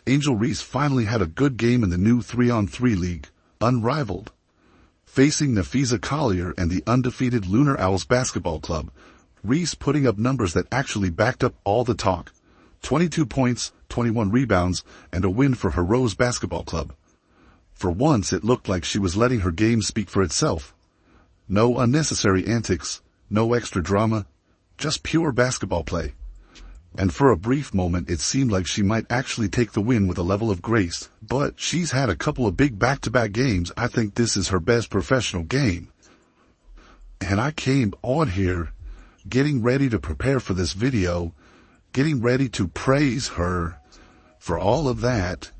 Angel Reese finally had a good game in the new 3-on-3 league, unrivaled. Facing Nafisa Collier and the undefeated Lunar Owls basketball club, Reese putting up numbers that actually backed up all the talk. 22 points, 21 rebounds, and a win for her Rose basketball club. For once it looked like she was letting her game speak for itself. No unnecessary antics, no extra drama, just pure basketball play. And for a brief moment it seemed like she might actually take the win with a level of grace, but she's had a couple of big back-to-back games. I think this is her best professional game. And I came on here getting ready to prepare for this video, getting ready to praise her for all of that,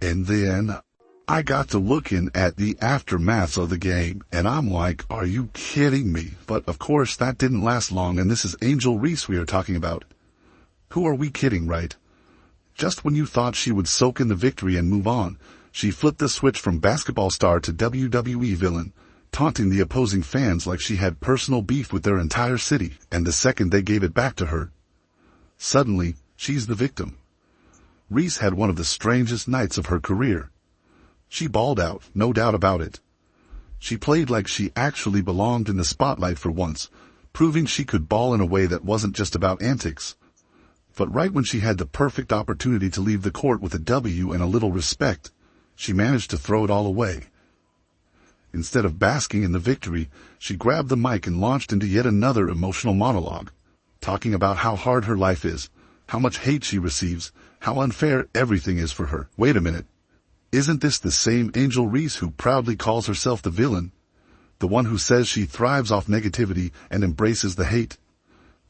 and then I got to looking at the aftermath of the game, and I'm like, are you kidding me? But of course that didn't last long, and this is Angel Reese we are talking about. Who are we kidding, right? Just when you thought she would soak in the victory and move on, she flipped the switch from basketball star to WWE villain, taunting the opposing fans like she had personal beef with their entire city, and the second they gave it back to her, suddenly, she's the victim. Reese had one of the strangest nights of her career. She balled out, no doubt about it. She played like she actually belonged in the spotlight for once, proving she could ball in a way that wasn't just about antics. But right when she had the perfect opportunity to leave the court with a W and a little respect, she managed to throw it all away. Instead of basking in the victory, she grabbed the mic and launched into yet another emotional monologue, talking about how hard her life is, how much hate she receives, how unfair everything is for her. Wait a minute. Isn't this the same Angel Reese who proudly calls herself the villain? The one who says she thrives off negativity and embraces the hate?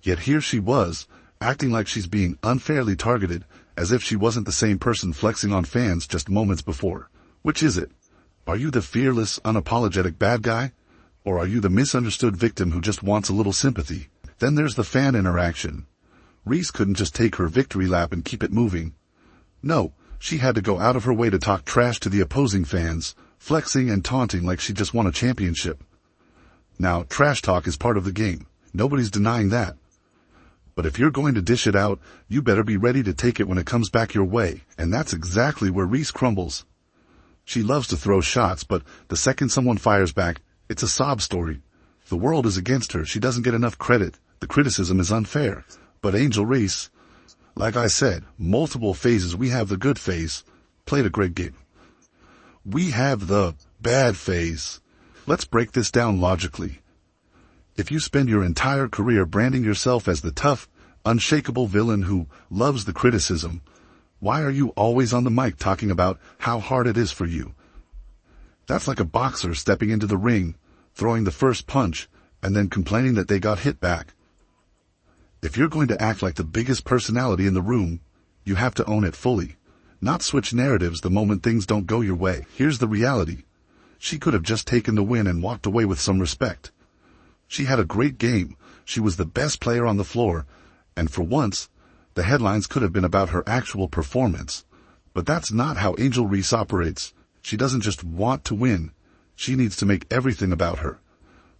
Yet here she was, acting like she's being unfairly targeted, as if she wasn't the same person flexing on fans just moments before. Which is it? Are you the fearless, unapologetic bad guy? Or are you the misunderstood victim who just wants a little sympathy? Then there's the fan interaction. Reese couldn't just take her victory lap and keep it moving. No, she had to go out of her way to talk trash to the opposing fans, flexing and taunting like she just won a championship. Now, trash talk is part of the game. Nobody's denying that. But if you're going to dish it out, you better be ready to take it when it comes back your way, and that's exactly where Reese crumbles. She loves to throw shots, but the second someone fires back, it's a sob story. The world is against her. She doesn't get enough credit. The criticism is unfair. But Angel Reese, like I said, multiple phases. We have the good phase, played a great game. We have the bad phase. Let's break this down logically. If you spend your entire career branding yourself as the tough, unshakable villain who loves the criticism, why are you always on the mic talking about how hard it is for you? That's like a boxer stepping into the ring, throwing the first punch, and then complaining that they got hit back. If you're going to act like the biggest personality in the room, you have to own it fully, not switch narratives the moment things don't go your way. Here's the reality. She could have just taken the win and walked away with some respect. She had a great game. She was the best player on the floor, and for once, the headlines could have been about her actual performance. But that's not how Angel Reese operates. She doesn't just want to win. She needs to make everything about her.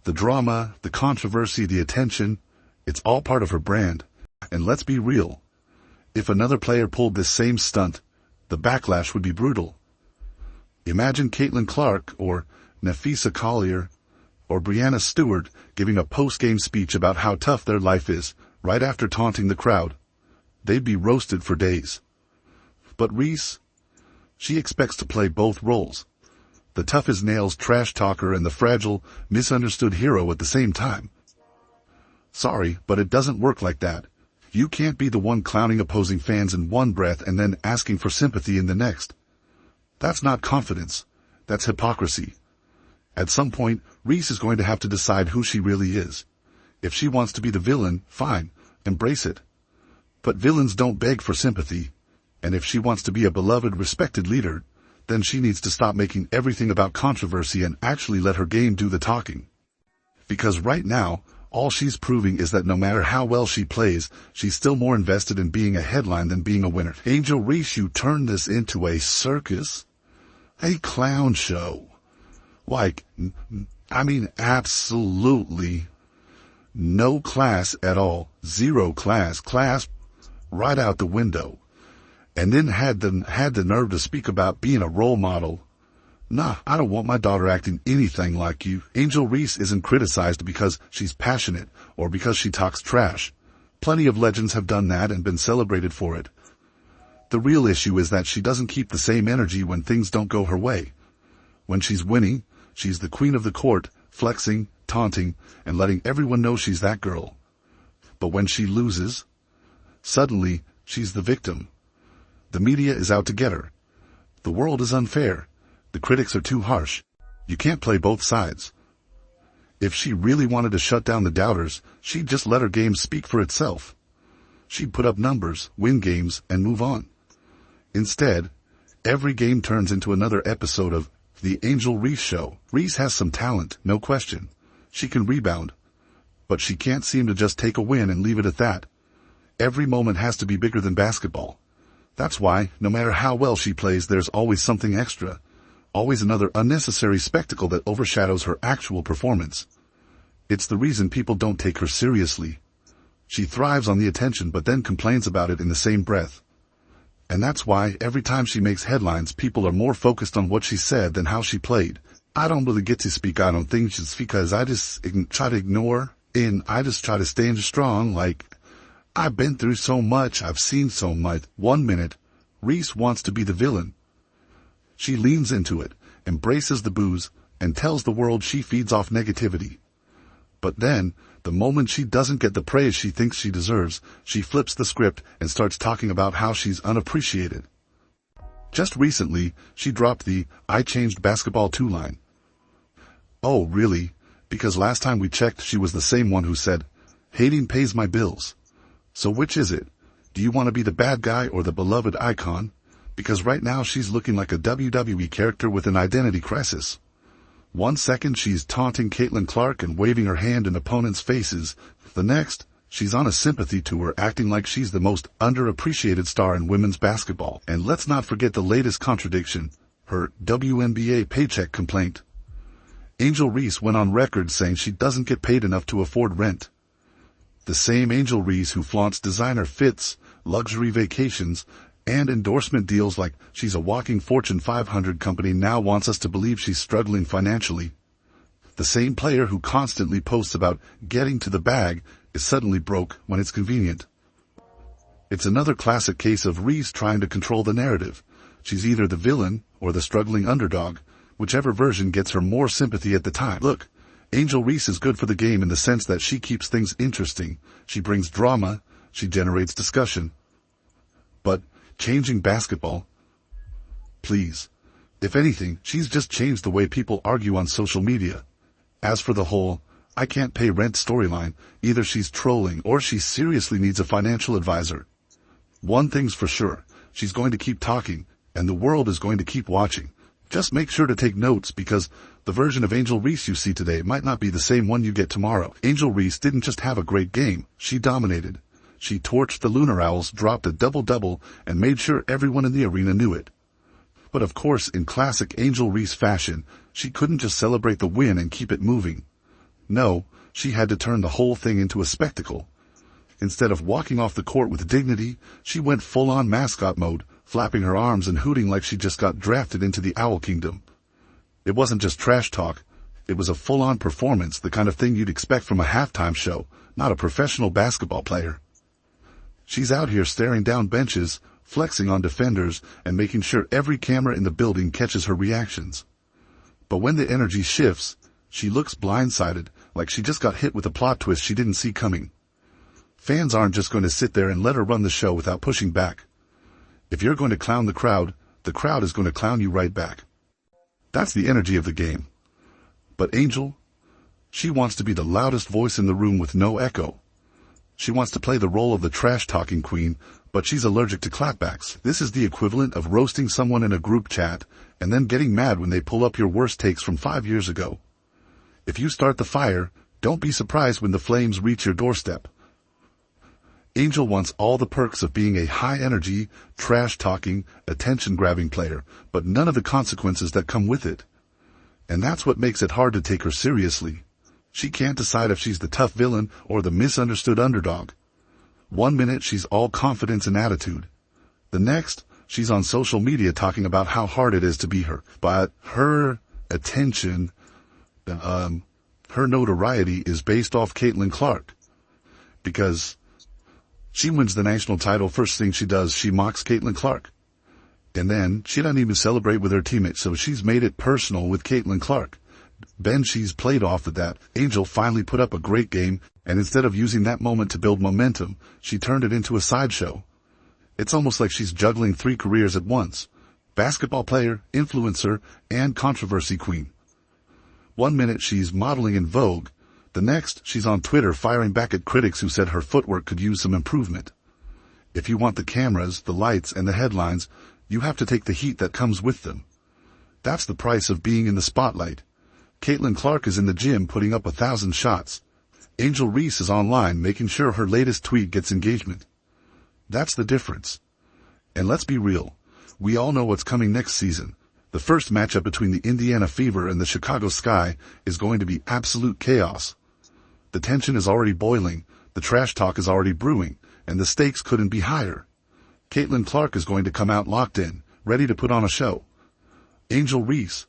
The drama, the controversy, the attention, it's all part of her brand. And let's be real. If another player pulled this same stunt, the backlash would be brutal. Imagine Caitlin Clark or Nafisa Collier or Brianna Stewart giving a post-game speech about how tough their life is, right after taunting the crowd. They'd be roasted for days. But Reese, she expects to play both roles. The tough-as-nails trash talker and the fragile, misunderstood hero at the same time. Sorry, but it doesn't work like that. You can't be the one clowning opposing fans in one breath and then asking for sympathy in the next. That's not confidence. That's hypocrisy. At some point, Reese is going to have to decide who she really is. If she wants to be the villain, fine, embrace it. But villains don't beg for sympathy. And if she wants to be a beloved, respected leader, then she needs to stop making everything about controversy and actually let her game do the talking. Because right now, all she's proving is that no matter how well she plays, she's still more invested in being a headline than being a winner. Angel Reese, you turned this into a circus, a clown show. Like, I mean, absolutely no class at all. Zero class. Class right out the window. And then had the nerve to speak about being a role model. Nah, I don't want my daughter acting anything like you. Angel Reese isn't criticized because she's passionate or because she talks trash. Plenty of legends have done that and been celebrated for it. The real issue is that she doesn't keep the same energy when things don't go her way. When she's winning, she's the queen of the court, flexing, taunting, and letting everyone know she's that girl. But when she loses, suddenly she's the victim. The media is out to get her. The world is unfair. The critics are too harsh. You can't play both sides. If she really wanted to shut down the doubters, she'd just let her game speak for itself. She'd put up numbers, win games, and move on. Instead, every game turns into another episode of The Angel Reese Show. Reese has some talent, no question. She can rebound. But she can't seem to just take a win and leave it at that. Every moment has to be bigger than basketball. That's why, no matter how well she plays, there's always something extra. Always another unnecessary spectacle that overshadows her actual performance. It's the reason people don't take her seriously. She thrives on the attention but then complains about it in the same breath. And that's why every time she makes headlines, people are more focused on what she said than how she played. I don't really get to speak out on things just because I just try to ignore and I just try to stand strong like, I've been through so much, I've seen so much. 1 minute, Reese wants to be the villain. She leans into it, embraces the booze, and tells the world she feeds off negativity. But then, the moment she doesn't get the praise she thinks she deserves, she flips the script and starts talking about how she's unappreciated. Just recently, she dropped the "I changed basketball" 2 line. Oh, really? Because last time we checked, she was the same one who said, "Hating pays my bills." So which is it? Do you want to be the bad guy or the beloved icon? Because right now she's looking like a WWE character with an identity crisis. 1 second she's taunting Caitlin Clark and waving her hand in opponents' faces. The next, she's on a sympathy tour acting like she's the most underappreciated star in women's basketball. And let's not forget the latest contradiction, her WNBA paycheck complaint. Angel Reese went on record saying she doesn't get paid enough to afford rent. The same Angel Reese who flaunts designer fits, luxury vacations, and endorsement deals like she's a walking Fortune 500 company now wants us to believe she's struggling financially. The same player who constantly posts about getting to the bag is suddenly broke when it's convenient. It's another classic case of Reese trying to control the narrative. She's either the villain or the struggling underdog, whichever version gets her more sympathy at the time. Look, Angel Reese is good for the game in the sense that she keeps things interesting, she brings drama, she generates discussion. But changing basketball? Please. If anything, she's just changed the way people argue on social media. As for the whole, I can't pay rent storyline, either she's trolling or she seriously needs a financial advisor. One thing's for sure, she's going to keep talking, and the world is going to keep watching. Just make sure to take notes because the version of Angel Reese you see today might not be the same one you get tomorrow. Angel Reese didn't just have a great game, she dominated. She torched the Lunar Owls, dropped a double-double, and made sure everyone in the arena knew it. But of course, in classic Angel Reese fashion, she couldn't just celebrate the win and keep it moving. No, she had to turn the whole thing into a spectacle. Instead of walking off the court with dignity, she went full-on mascot mode, flapping her arms and hooting like she just got drafted into the Owl Kingdom. It wasn't just trash talk, it was a full-on performance, the kind of thing you'd expect from a halftime show, not a professional basketball player. She's out here staring down benches, flexing on defenders, and making sure every camera in the building catches her reactions. But when the energy shifts, she looks blindsided, like she just got hit with a plot twist she didn't see coming. Fans aren't just going to sit there and let her run the show without pushing back. If you're going to clown the crowd is going to clown you right back. That's the energy of the game. But Angel, she wants to be the loudest voice in the room with no echo. She wants to play the role of the trash-talking queen, but she's allergic to clapbacks. This is the equivalent of roasting someone in a group chat and then getting mad when they pull up your worst takes from 5 years ago. If you start the fire, don't be surprised when the flames reach your doorstep. Angel wants all the perks of being a high-energy, trash-talking, attention-grabbing player, but none of the consequences that come with it. And that's what makes it hard to take her seriously. She can't decide if she's the tough villain or the misunderstood underdog. 1 minute she's all confidence and attitude. The next, she's on social media talking about how hard it is to be her. But her attention, her notoriety is based off Caitlin Clark. Because she wins the national title, first thing she does, she mocks Caitlin Clark. And then she doesn't even celebrate with her teammates, so she's made it personal with Caitlin Clark. She's played off of that. Angel finally put up a great game, and instead of using that moment to build momentum, she turned it into a sideshow. It's almost like she's juggling 3 careers at once. Basketball player, influencer, and controversy queen. 1 minute she's modeling in Vogue. The next, she's on Twitter firing back at critics who said her footwork could use some improvement. If you want the cameras, the lights, and the headlines, you have to take the heat that comes with them. That's the price of being in the spotlight. Caitlin Clark is in the gym putting up 1,000 shots. Angel Reese is online making sure her latest tweet gets engagement. That's the difference. And let's be real. We all know what's coming next season. The first matchup between the Indiana Fever and the Chicago Sky is going to be absolute chaos. The tension is already boiling, the trash talk is already brewing, and the stakes couldn't be higher. Caitlin Clark is going to come out locked in, ready to put on a show. Angel Reese,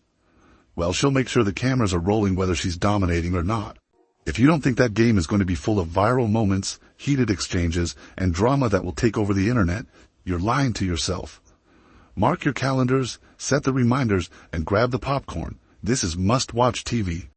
well, she'll make sure the cameras are rolling whether she's dominating or not. If you don't think that game is going to be full of viral moments, heated exchanges, and drama that will take over the internet, you're lying to yourself. Mark your calendars, set the reminders, and grab the popcorn. This is must-watch TV.